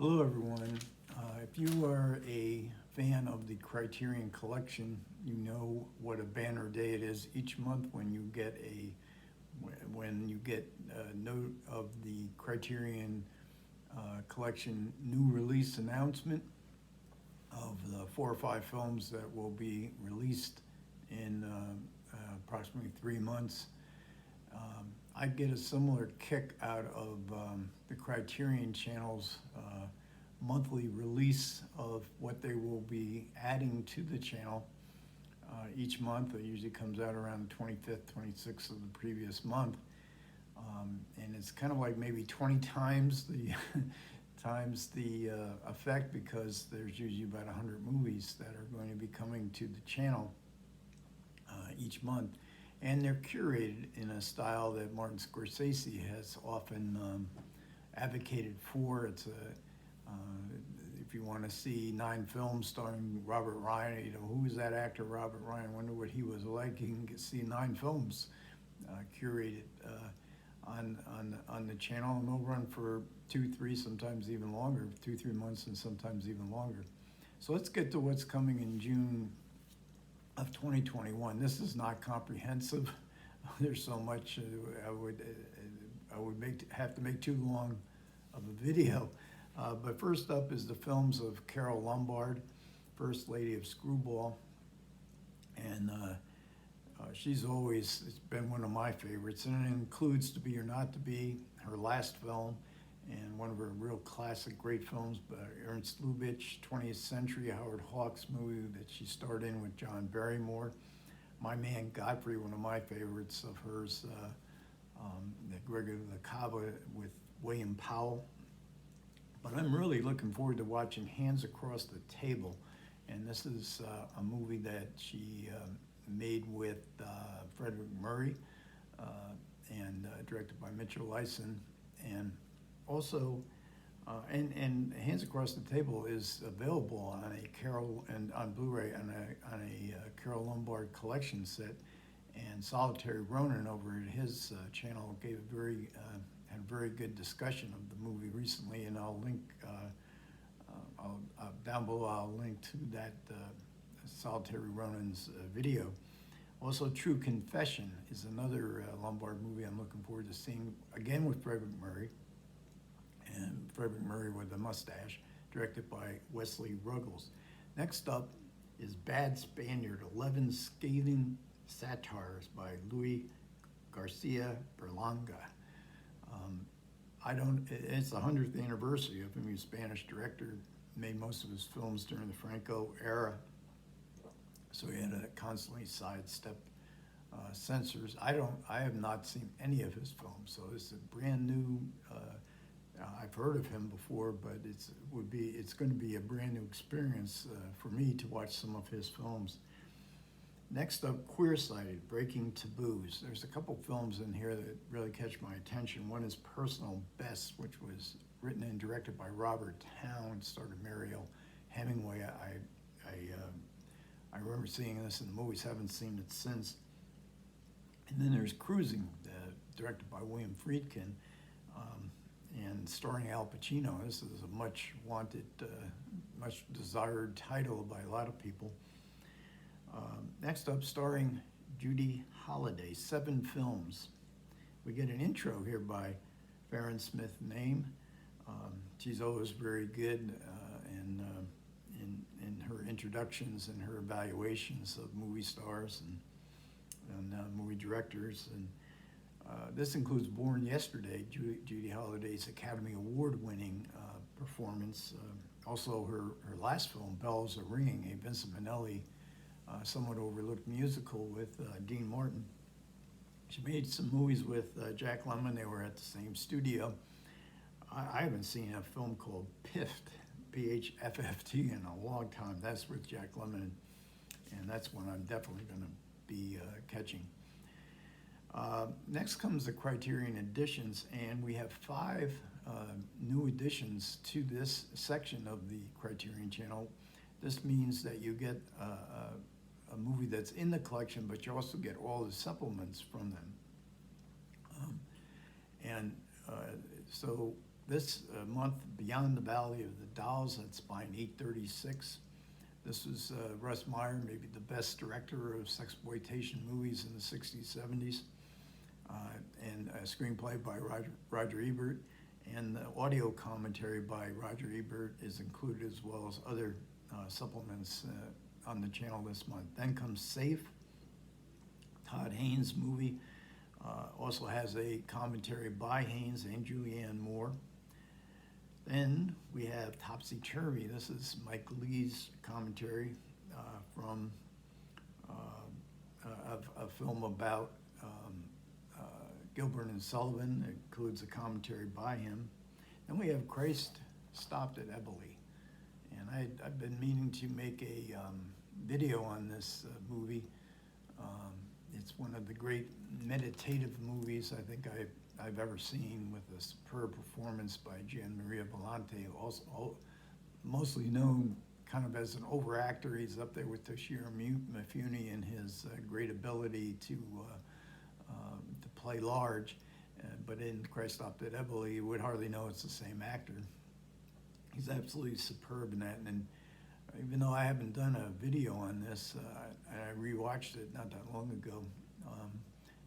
Hello, everyone. If you are a fan of the Criterion Collection, you know what a banner day it is each month when you get a note of the Criterion Collection new release announcement of the 4 or 5 films that will be released in approximately 3 months. I get a similar kick out of the Criterion Channel's monthly release of what they will be adding to the channel each month. It usually comes out around the 25th, 26th of the previous month. And it's kind of like maybe 20 times the effect, because there's usually about 100 movies that are going to be coming to the channel each month. And they're curated in a style that Martin Scorsese has often advocated for. It's if you want to see 9 films starring Robert Ryan, who is that actor, Robert Ryan? Wonder what he was like. You can see 9 films curated on the channel, and they'll run for 2, 3, sometimes even longer, 2, 3 months, and sometimes even longer. So let's get to what's coming in June of 2021. This is not comprehensive. There's so much I would have to make too long of a video. But first up is the films of Carole Lombard, First Lady of Screwball, and she's always been one of my favorites, and it includes To Be or Not to Be, her last film, and one of her real classic great films by Ernst Lubitsch, 20th Century, Howard Hawks movie that she starred in with John Barrymore. My Man Godfrey, one of my favorites of hers, the Gregory the Cava with William Powell. But I'm really looking forward to watching Hands Across the Table, and this is a movie that she made with Frederick Murray and directed by Mitchell Leisen, and also and Hands Across the Table is available on a Carole and on Blu-ray on a Carole Lombard collection set. And Solitary Ronin over at his channel gave had a very good discussion of the movie recently, and I'll link down below. I'll link to that Solitary Ronin's video. Also, True Confession is another Lombard movie I'm looking forward to seeing, again with Frederick Murray, and Frederick Murray with a mustache, directed by Wesley Ruggles. Next up is Bad Spaniard, 11 Scathing Satires by Luis Garcia Berlanga. It's the 100th anniversary of him. He's a Spanish director, made most of his films during the Franco era, so he had to constantly sidestep censors. I have not seen any of his films, so this is a brand new. I've heard of him before, but it's going to be a brand new experience for me to watch some of his films. Next up, Queerside, Breaking Taboos. There's a couple films in here that really catch my attention. One is Personal Best, which was written and directed by Robert Towne, starred Mariel Hemingway. I remember seeing this in the movies, haven't seen it since. And then there's Cruising, directed by William Friedkin, and starring Al Pacino. This is a much wanted, much desired title by a lot of people. Next up, starring Judy Holliday, 7 films. We get an intro here by Farron Smith Name. She's always very good in her introductions and her evaluations of movie stars and movie directors. And this includes Born Yesterday, Judy Holliday's Academy Award-winning performance. Also, her last film, Bells Are Ringing, a Vincent Minnelli somewhat overlooked musical with Dean Martin. She made some movies with Jack Lemmon. They were at the same studio. I haven't seen a film called Piffed, P-H-F-F-T, in a long time. That's with Jack Lemmon, and that's one I'm definitely going to be catching. Next comes the Criterion Editions, and we have 5 new additions to this section of the Criterion Channel. This means that you get a movie that's in the collection, but you also get all the supplements from them. So This month, Beyond the Valley of the Dolls, that's spine 836. This was Russ Meyer, maybe the best director of sexploitation movies in the 60s, 70s, and a screenplay by Roger Ebert, and the audio commentary by Roger Ebert is included, as well as other supplements on the channel this month. Then comes Safe, Todd Haynes' movie. Also has a commentary by Haynes and Julianne Moore. Then we have Topsy Turvy. This is Mike Lee's commentary from a film about Gilbert and Sullivan. It includes a commentary by him. Then we have Christ Stopped at Eboli. And I've been meaning to make a video on this movie. It's one of the great meditative movies I think I've ever seen, with a superb performance by Gian Maria Volante, also mostly known kind of as an overactor. He's up there with Toshiro Mifune in his great ability to play large, but in Christ Stopped at Eboli, you would hardly know it's the same actor. He's absolutely superb in that, and even though I haven't done a video on this, and I rewatched it not that long ago,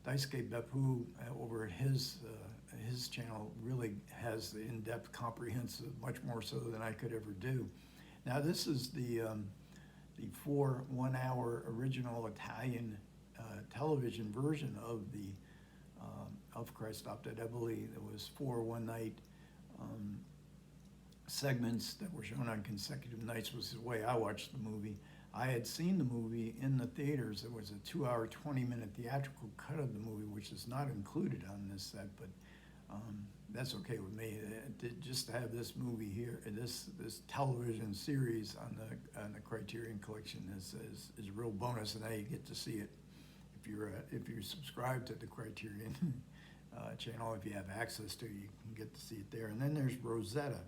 Daisuke Beppu over at his channel really has the in-depth, comprehensive, much more so than I could ever do. Now this is the 4 1-hour original Italian television version of Christ Stopped at Eboli. There was 4 one-night segments that were shown on consecutive nights, was the way I watched the movie. I had seen the movie in the theaters. There was a 2-hour, 20-minute theatrical cut of the movie, which is not included on this set, but that's okay with me. Just to have this movie here, this television series on the Criterion Collection is a real bonus, and now you get to see it if you're subscribed to the Criterion channel. If you have access to it, you can get to see it there. And then there's Rosetta.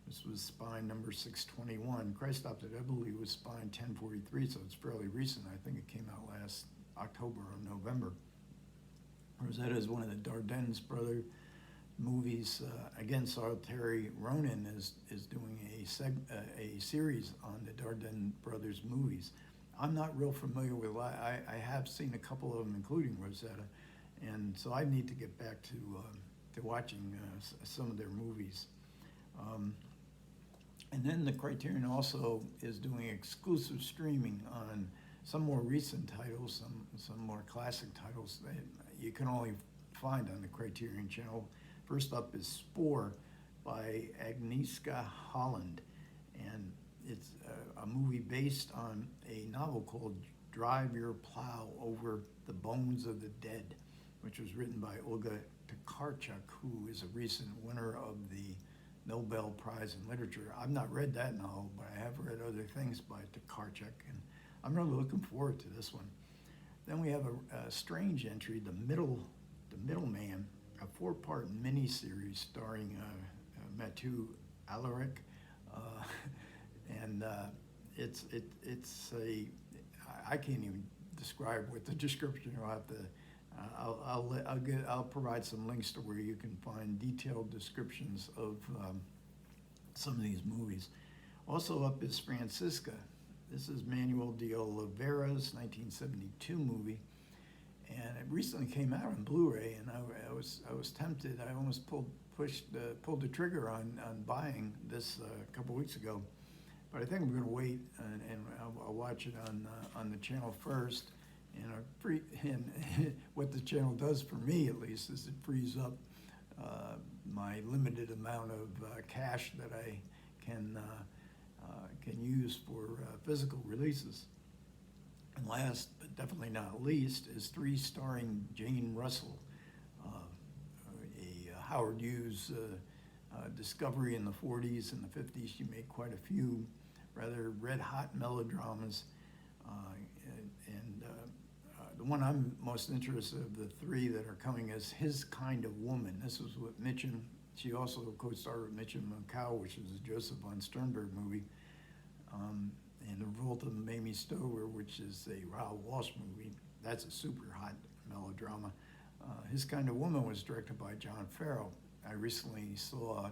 This was spine number 621. Christ Stopped at Eboli was spine 1043, so it's fairly recent. I think it came out last October or November. Rosetta is one of the Dardennes brother movies. Again, Solitary Ronin is doing a series on the Dardennes brothers movies. I'm not real familiar with. I have seen a couple of them, including Rosetta, and so I need to get back to watching some of their movies. And then the Criterion also is doing exclusive streaming on some more recent titles, some more classic titles that you can only find on the Criterion channel. First up is Spore by Agnieszka Holland, and it's a movie based on a novel called Drive Your Plow Over the Bones of the Dead, which was written by Olga Tokarczuk, who is a recent winner of the Nobel Prize in Literature. I've not read that novel, but I have read other things by Tokarczuk, and I'm really looking forward to this one. Then we have a strange entry, The Middleman, a 4-part miniseries starring Matu Alaric, and it's I can't even describe what the description. I'll provide some links to where you can find detailed descriptions of some of these movies. Also up is Francisca. This is Manuel de Oliveira's 1972 movie, and it recently came out on Blu-ray, and I was tempted. I almost pulled the trigger on buying this a couple weeks ago, but I think I'm going to wait and I'll watch it on the channel first. And what the channel does for me, at least, is it frees up my limited amount of cash that I can use for physical releases. And last, but definitely not least, is 3 starring Jane Russell, a Howard Hughes discovery in the 40s and the 50s. She made quite a few rather red-hot melodramas, and the one I'm most interested of the 3 that are coming is His Kind of Woman. This was with Mitchum. She also co-starred with Mitchum Macau, which is a Joseph von Sternberg movie, and The Revolt of Mamie Stover, which is a Raoul Walsh movie. That's a super hot melodrama. His Kind of Woman was directed by John Farrell, I recently saw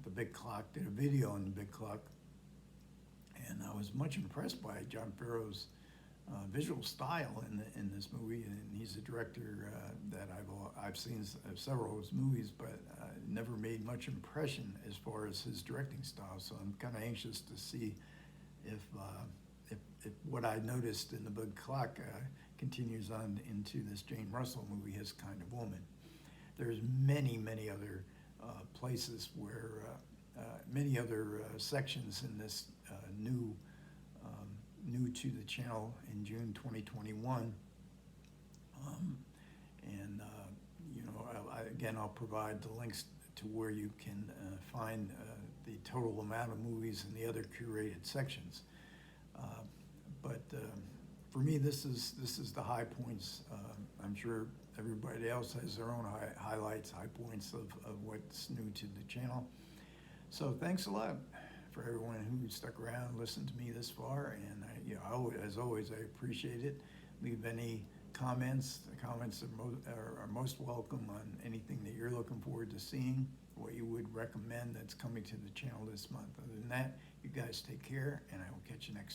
The Big Clock, did a video on The Big Clock, and I was much impressed by John Farrow's visual style in this movie. And he's a director that I've seen several of his movies, but never made much impression as far as his directing style. So I'm kind of anxious to see if what I noticed in The Big Clock continues on into this Jane Russell movie, His Kind of Woman. There's many other places where many other sections in this new to the channel in June 2021. Again, I'll provide the links to where you can find the total amount of movies and the other curated sections. But for me, this is the high points. I'm sure everybody else has their own highlights, high points of what's new to the channel. So thanks a lot for everyone who stuck around and listened to me this far. And as always, I appreciate it. Leave any comments. The comments are most welcome on anything that you're looking forward to seeing, what you would recommend that's coming to the channel this month. Other than that, you guys take care, and I will catch you next time.